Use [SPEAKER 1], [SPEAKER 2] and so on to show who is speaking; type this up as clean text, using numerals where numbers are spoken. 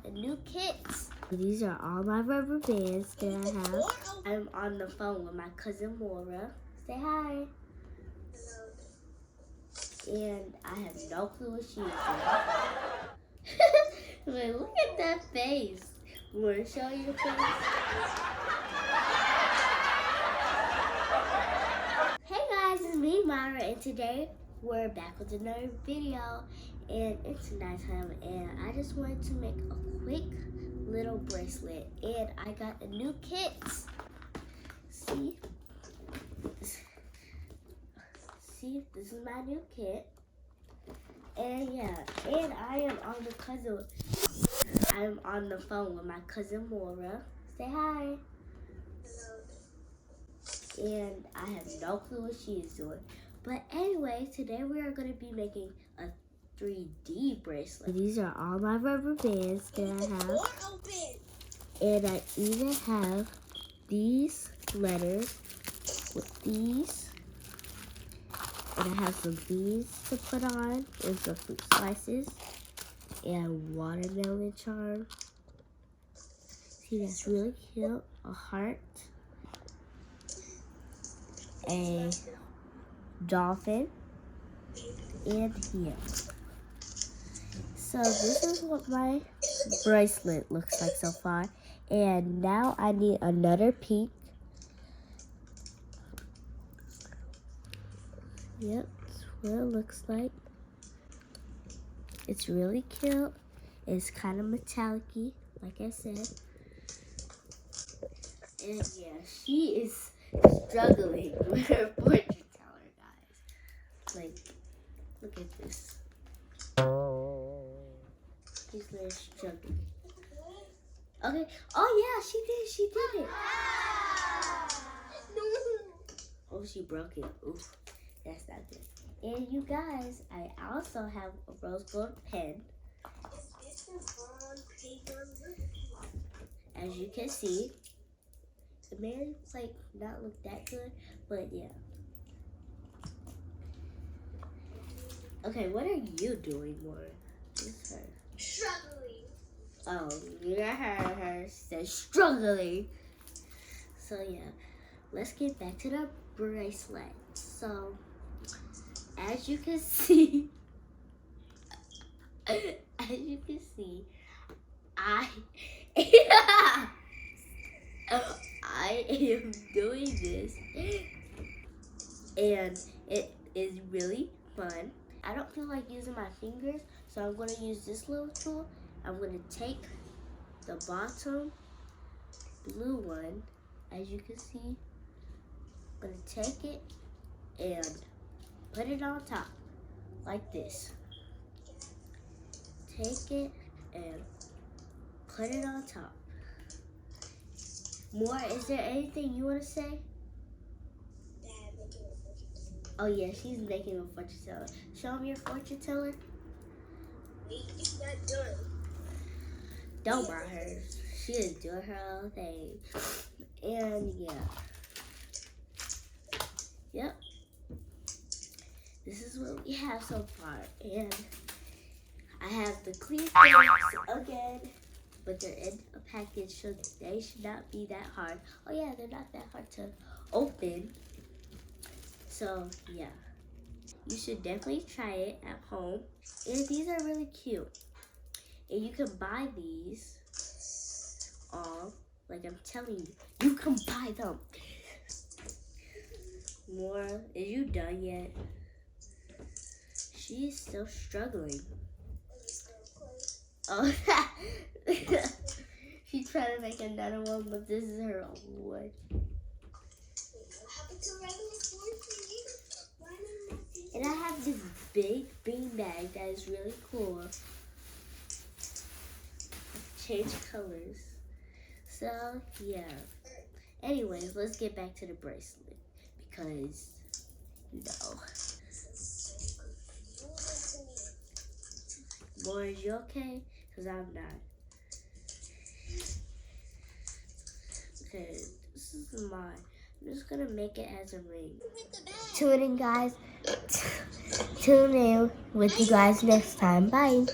[SPEAKER 1] a new kit. These are all my rubber bands that I have. I'm on the phone with my cousin Mora. Say hi. And I have no clue what she is doing. Wait, look at that face. Want to show you the face? Hey guys, it's me, Myra, and today we're back with another video. And it's nighttime, and I just wanted to make a quick little bracelet. And I got a new kit. See, this is my new kit. And yeah, and I'm on the phone with my cousin Mora. Say hi. And I have no clue what she is doing. But anyway, today we are going to be making a 3D bracelet. These are all my rubber bands that I have. And I even have these letters with these. And I have some beads to put on and some fruit slices and watermelon charm. See, that's really cute. A heart. A dolphin. And yeah. So this is what my bracelet looks like so far. And now I need another pink. Yep, that's what it looks like. It's really cute. It's kind of metallic-y, like I said. And yeah, she is struggling with her fortune teller, guys. Like, look at this. She's really struggling. Okay. Oh yeah, she did it. Oh, she broke it. Oof. That's not good. And you guys, I also have a rose gold pen. As you can see, it may like not look that good, but yeah. Okay, what are you doing, More? It's her.
[SPEAKER 2] Struggling.
[SPEAKER 1] Oh, you got her said struggling. So yeah, let's get back to the bracelet. So, as you can see, I am doing this, and it is really fun. I don't feel like using my fingers, so I'm going to use this little tool. I'm going to take the bottom blue one, as you can see. I'm going to take it and put it on top, like this. Take it and put it on top. More, is there anything you want to say? Oh yeah, she's making a fortune teller. Show me your fortune teller.
[SPEAKER 2] It's not done.
[SPEAKER 1] Don't mind her. She is doing her own thing. And yeah. Yep. This is what we have so far. And I have the clear things again. But they're in a package, so they should not be that hard. Oh yeah, they're not that hard to open. So yeah, you should definitely try it at home. And these are really cute. And you can buy these all, like I'm telling you, you can buy them. More, is you done yet? She's still struggling. Oh, she's trying to make another one, but this is her own one. And I have this big bean bag that is really cool. Change colors. So, yeah. Anyways, let's get back to the bracelet. Because, Boy, is you okay? Because I'm not. Okay, this is mine. I'm just going to make it as a ring. Tune in, guys. Tune in with you guys next time. Bye.